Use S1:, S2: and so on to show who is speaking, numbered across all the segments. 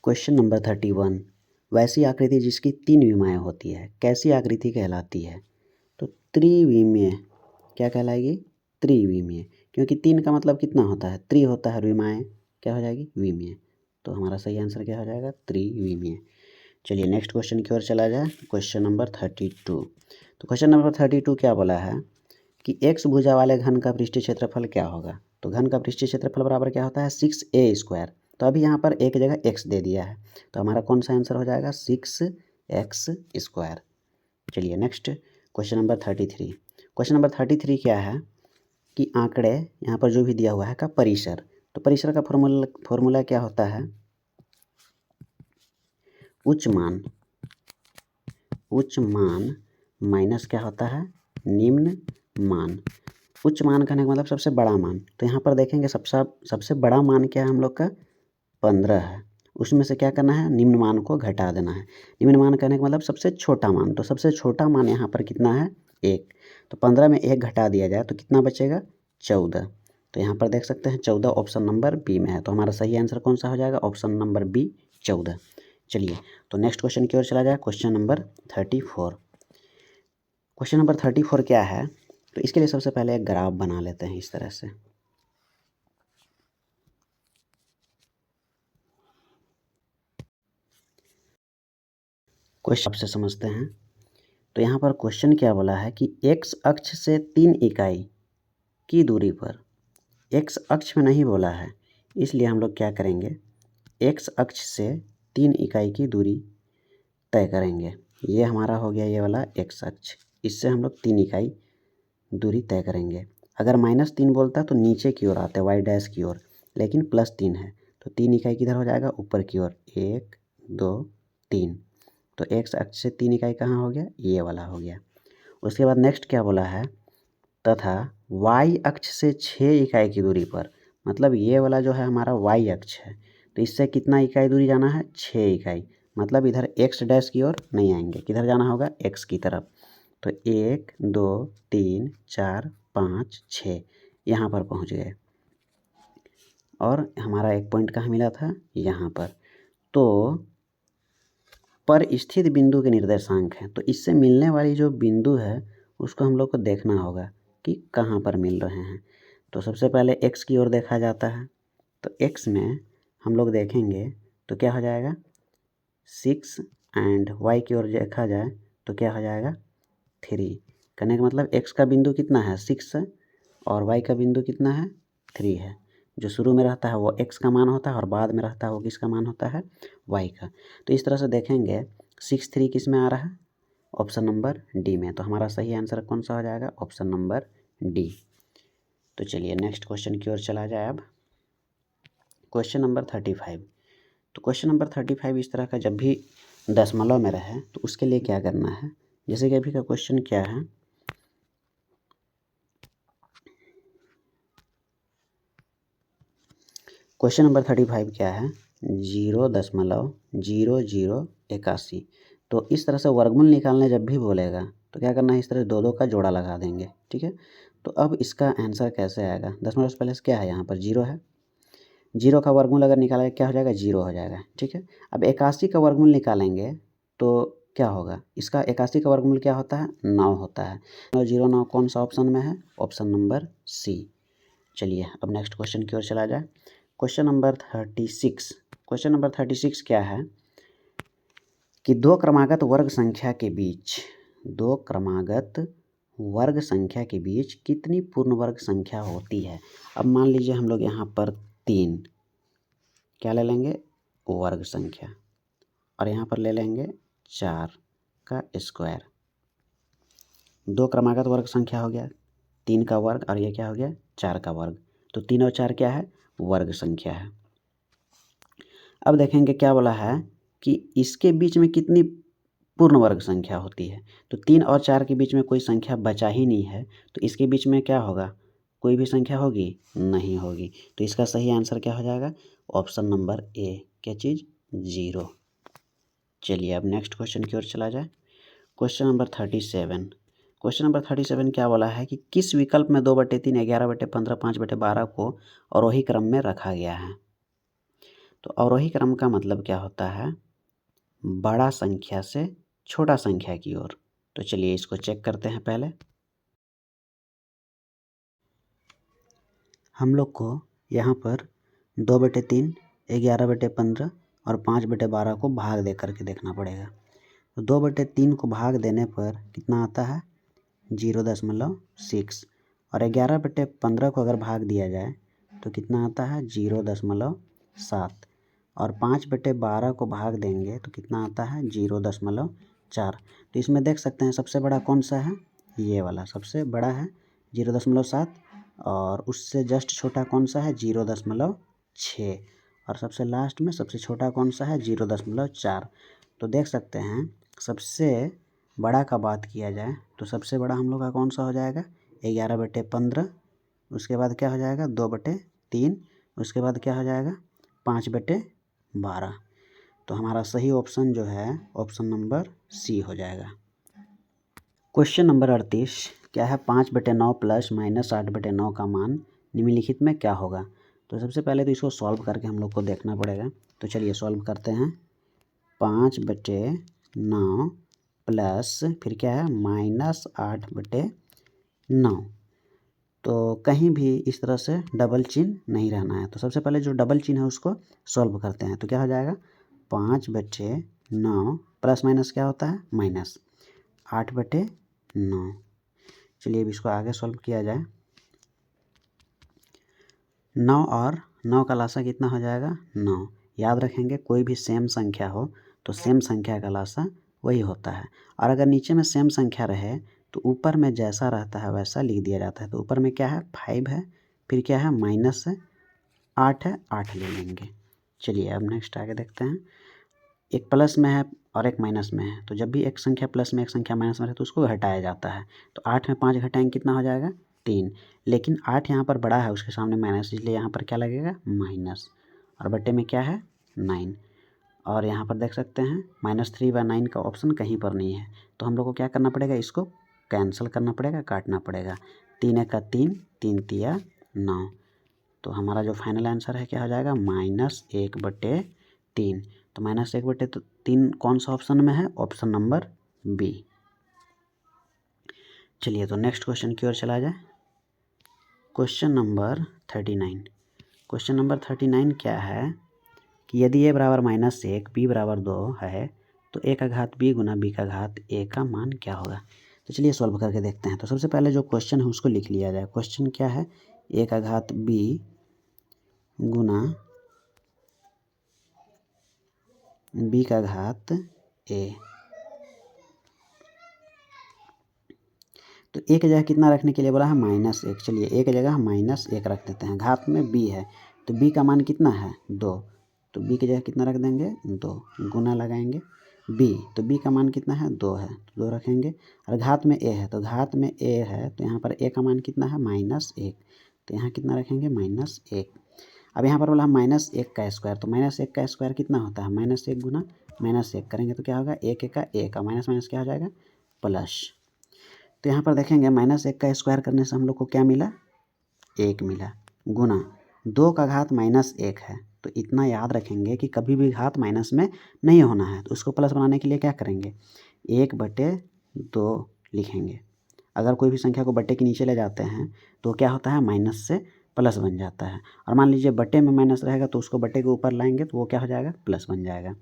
S1: Question number 31, वैसी आकृति जिसकी 3 विमाएँ होती है कैसी आकृति कहलाती है? तो त्रिविमीय क्या कहलाएगी? त्रिविमीय, क्योंकि 3 का मतलब कितना होता है? त्रि होता है, विमाएँ क्या हो जाएगी? विमीय। तो हमारा सही आंसर क्या हो जाएगा? त्रिविमीय। चलिए नेक्स्ट क्वेश्चन की ओर चला जाए, क्वेश्चन नंबर 32। तो क्वेश्चन नंबर 32 क्या बोला है कि x भुजा वाले घन का पृष्ठीय क्षेत्रफल क्या होगा? तो घन का पृष्ठीय क्षेत्रफल बराबर क्या होता है? 6a²। तो अभी यहाँ पर एक जगह x दे दिया है, तो हमारा कौन सा आंसर हो जाएगा? 6x²। चलिए next question number 33। Question number 33 क्या है कि आंकड़े यहाँ पर जो भी दिया हुआ है का परिसर। तो परिसर का फॉर्मूला क्या होता है? उच्च मान माइनस क्या होता है? निम्न मान। उच्च मान कहने का मतलब सबसे बड़ा मान। तो यहाँ पर देखेंगे सबसे बड़ा मान क्या है हम लोग का? 15 है। उसमें से क्या करना है? निम्न मान को घटा देना है। निम्न मान कहने का मतलब सबसे छोटा मान। तो सबसे छोटा मान यहाँ पर कितना है? 1। तो 15 में 1 घटा दिया जाए तो कितना बचेगा? 14। तो यहाँ पर देख सकते हैं 14 ऑप्शन नंबर बी में है। तो हमारा सही आंसर कौन सा हो जाएगा? Option number B 14। चलिए तो नेक्स्ट क्वेश्चन की ओर चला जाए, क्वेश्चन नंबर 34। क्वेश्चन नंबर 34 क्या है? तो इसके लिए सबसे पहले एक ग्राफ बना लेते हैं इस तरह से। क्वेश्चन आपसे समझते हैं। तो यहाँ पर क्वेश्चन क्या बोला है कि x अक्ष से 3 इकाई की दूरी पर, x अक्ष में नहीं बोला है, इसलिए हम लोग क्या करेंगे? x अक्ष से 3 इकाई की दूरी तय करेंगे। ये हमारा हो गया ये वाला x अक्ष, इससे हम लोग 3 इकाई दूरी तय करेंगे। अगर -3 बोलता तो नीचे की ओर आते y डैश की ओर, लेकिन +3 है तो 3 इकाई किधर हो जाएगा? ऊपर की ओर। 1 2 3। तो x अक्ष से 3 इकाई कहाँ हो गया? ये वाला हो गया। उसके बाद नेक्स्ट क्या बोला है? तथा y अक्ष से 6 इकाई की दूरी पर, मतलब ये वाला जो है हमारा y अक्ष है, तो इससे कितना इकाई दूरी जाना है? 6 इकाई। मतलब इधर x डैश की ओर नहीं आएंगे, किधर जाना होगा? x की तरफ। तो 1 2 3 4 5 6 यहाँ पर पहुँच गए, और हमारा एक पॉइंट कहाँ मिला था? यहाँ पर। तो पर स्थित बिंदु के निर्देशांक हैं, तो इससे मिलने वाली जो बिंदु है उसको हम लोग को देखना होगा कि कहाँ पर मिल रहे हैं। तो सबसे पहले x की ओर देखा जाता है, तो x में हम लोग देखेंगे तो क्या हो जाएगा? 6, एंड y की ओर देखा जाए तो क्या हो जाएगा? 3। कहने का मतलब x का बिंदु कितना है? 6 है, और y का बिंदु कितना है? 3 है। जो शुरू में रहता है वो x का मान होता है, और बाद में रहता है वो किसका मान होता है? y का। तो इस तरह से देखेंगे 6 3 किस में आ रहा है? ऑप्शन नंबर डी में। तो हमारा सही आंसर कौन सा हो जाएगा? Option number D. तो चलिए नेक्स्ट क्वेश्चन की ओर चला जाए अब, क्वेश्चन नंबर 35। तो क्वेश्चन नंबर 35 इस तरह का जब भी दशमलव में रहे तो उसके लिए क्या करना है? जैसे कि अभी का क्वेश्चन क्या है? क्वेश्चन नंबर 35 क्या है? 0.0081। तो इस तरह से वर्गमूल निकालने जब भी बोलेगा तो क्या करना है? इस तरह 2 का जोड़ा लगा देंगे, ठीक है। तो अब इसका आंसर कैसे आएगा? दशमलव से पहले से क्या है? यहाँ पर 0 है। 0 का वर्गमूल अगर निकालेंगे क्या हो जाएगा? 0 हो जाएगा, ठीक है। अब 81 का वर्गमूल निकालेंगे तो क्या होगा? इसका 81 का वर्गमूल क्या होता है? 9 होता है। 9 कौन सा ऑप्शन में है? Option number C. चलिए अब नेक्स्ट क्वेश्चन की ओर चला जाए, क्वेश्चन नंबर 36। क्वेश्चन नंबर 36 क्या है कि दो क्रमागत वर्ग संख्या के बीच कितनी पूर्ण वर्ग संख्या होती है? अब मान लीजिए हम लोग यहाँ पर 3 क्या ले लेंगे? वर्ग संख्या, और यहाँ पर ले लेंगे 4 का स्क्वायर। 2 क्रमागत वर्ग संख्या हो गया, 3 का वर्ग, और ये क्या हो गया? 4 का वर्ग। तो 3 और 4 क्या है? वर्ग संख्या है। अब देखेंगे क्या बोला है कि इसके बीच में कितनी पूर्ण वर्ग संख्या होती है। तो 3 और 4 के बीच में कोई संख्या बचा ही नहीं है, तो इसके बीच में क्या होगा? कोई भी संख्या होगी? नहीं होगी। तो इसका सही आंसर क्या हो जाएगा? Option number A. क्या चीज़? 0। चलिए अब नेक्स्ट क्वेश्चन की ओर चला जाए, क्वेश्चन नंबर 37। क्वेश्चन नंबर 37 क्या बोला है कि किस विकल्प में 2/3, 11/15, 5/12 को अवरोही क्रम में रखा गया है? तो अवरोही क्रम का मतलब क्या होता है? बड़ा संख्या से छोटा संख्या की ओर। तो चलिए इसको चेक करते हैं पहले। हम लोग को यहाँ पर 2/3, 11/15 और 5/12 को भाग दे करके देखना पड़ेगा। तो 2/3 को भाग देने पर कितना आता है? 0.6। और 11/15 को अगर भाग दिया जाए तो कितना आता है? 0.7। और 5/12 को भाग देंगे तो कितना आता है? 0.4। तो इसमें देख सकते हैं सबसे बड़ा कौन सा है? ये वाला सबसे बड़ा है 0.7। और उससे जस्ट छोटा कौन सा है? 0.6। और सबसे लास्ट में सबसे छोटा कौन सा है? 0.4। तो देख सकते हैं सबसे बड़ा का बात किया जाए तो सबसे बड़ा हम लोग का कौन सा हो जाएगा? 11/15। उसके बाद क्या हो जाएगा? 2/3। उसके बाद क्या हो जाएगा? 5/12। तो हमारा सही ऑप्शन जो है ऑप्शन नंबर सी हो जाएगा। क्वेश्चन नंबर 38 क्या है? 5/9 प्लस माइनस 8/9 का मान निम्नलिखित में क्या होगा? तो सबसे पहले तो इसको सॉल्व करके हम लोग को देखना पड़ेगा। तो चलिए सॉल्व करते हैं। 5/9 प्लस फिर क्या है? माइनस 8/9। तो कहीं भी इस तरह से डबल चिन्ह नहीं रहना है। तो सबसे पहले जो डबल चिन्ह है उसको सॉल्व करते हैं। तो क्या हो जाएगा? 5/9 प्लस माइनस क्या होता है? माइनस 8/9। चलिए अब इसको आगे सॉल्व किया जाए। 9 और 9 का लासा कितना हो जाएगा? 9। याद रखेंगे कोई भी सेम संख्या हो तो सेम संख्या का लासा वही होता है। और अगर नीचे में सेम संख्या रहे तो ऊपर में जैसा रहता है वैसा लिख दिया जाता है। तो ऊपर में क्या है? 5 है, फिर क्या है? माइनस है, 8 है, 8 ले लेंगे। चलिए अब नेक्स्ट आगे देखते हैं। एक प्लस में है और एक माइनस में है। तो जब भी एक संख्या प्लस में एक संख्या माइनस में है तो उसको घटाया जाता है। तो 8 में 5 घटाएंगे कितना हो जाएगा? 3। लेकिन 8 यहाँ पर बड़ा है, उसके सामने माइनस, इसलिए यहाँ पर क्या लगेगा? माइनस। और बट्टे में क्या है? 9। और यहाँ पर देख सकते हैं -3/9 का ऑप्शन कहीं पर नहीं है। तो हम लोग को क्या करना पड़ेगा? इसको कैंसिल करना पड़ेगा, काटना पड़ेगा। 3 का 3, 3 तिया 9। तो हमारा जो फाइनल आंसर है क्या हो जाएगा? -1/3। तो -1/3 कौन सा ऑप्शन में है? Option number B. चलिए तो नेक्स्ट क्वेश्चन की ओर चला जाए। Question number 39। क्वेश्चन नंबर 39 क्या है कि यदि a बराबर -1 b बराबर 2 है तो a का घात b गुना b का घात a का मान क्या होगा? तो चलिए सॉल्व करके देखते हैं। तो सबसे पहले जो क्वेश्चन है उसको लिख लिया जाए। क्वेश्चन क्या है? a का घात b गुना b का घात a। तो a की जगह कितना रखने के लिए बोला है? -1। चलिए a की जगह हम -1 रख देते हैं। घात में b है तो b का मान कितना है? 2। तो b की जगह कितना रख देंगे? 2। गुना लगाएंगे b, तो b का मान कितना है? 2 है तो 2 रखेंगे। और घात में a है तो घात में a है तो यहाँ पर a का मान कितना है? -1। तो यहाँ कितना रखेंगे? -1। अब यहाँ पर बोला -1 का स्क्वायर, तो -1 का स्क्वायर कितना होता है? -1 गुना -1 करेंगे तो क्या होगा? 1 का 1 माइनस माइनस क्या हो जाएगा? प्लस। तो यहाँ पर देखेंगे -1 का स्क्वायर करने से हम लोग को क्या मिला? 1 मिला। गुना 2 का घात -1 है तो इतना याद रखेंगे कि कभी भी घात माइनस में नहीं होना है। तो उसको प्लस बनाने के लिए क्या करेंगे? 1/2 लिखेंगे। अगर कोई भी संख्या को बट्टे के नीचे ले जाते हैं तो क्या होता है? माइनस से प्लस बन जाता है। और मान लीजिए बट्टे में माइनस रहेगा तो उसको बट्टे के ऊपर लाएंगे तो वो क्या हो जाएगा? प्लस बन जाएगा।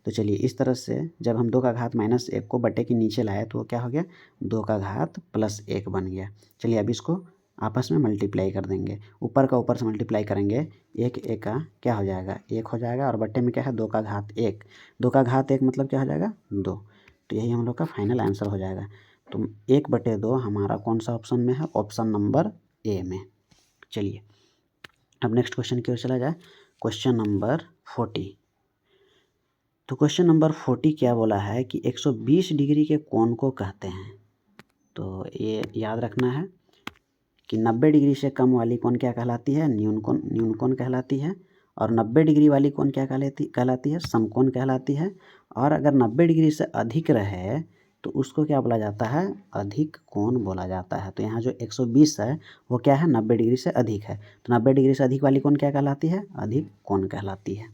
S1: तो चलिए इस तरह से जब हम 2 का घात -1 को बट्टे के नीचे लाए तो वो क्या हो गया? 2 का घात +1 बन गया। चलिए अब इसको आपस में मल्टीप्लाई कर देंगे। ऊपर का ऊपर से मल्टीप्लाई करेंगे, 1 का क्या हो जाएगा? 1 हो जाएगा। और बट्टे में क्या है? 2 का घात 1। 2 का घात 1 मतलब क्या हो जाएगा? 2। तो यही हम लोग का फाइनल आंसर हो जाएगा। तो 1/2 हमारा कौन सा ऑप्शन में है? ऑप्शन नंबर ए में। चलिए अब नेक्स्ट क्वेश्चन की ओर चला जाए। Question number 40। तो क्वेश्चन नंबर 40 क्या बोला है कि 120 डिग्री के कोण को कहते हैं। तो ये याद रखना है कि 90 डिग्री से कम वाली कोण क्या कहलाती है? न्यून कोण कहलाती है। और 90 डिग्री वाली कोण क्या कहलाती है? समकोण कहलाती है। और अगर 90 डिग्री से अधिक रहे तो उसको क्या बोला जाता है? अधिक कोण बोला जाता है। तो यहाँ जो 120 है वो क्या है? 90 डिग्री से अधिक है। तो 90 डिग्री से अधिक वाली कोण क्या कहलाती है? अधिक कोण कहलाती है।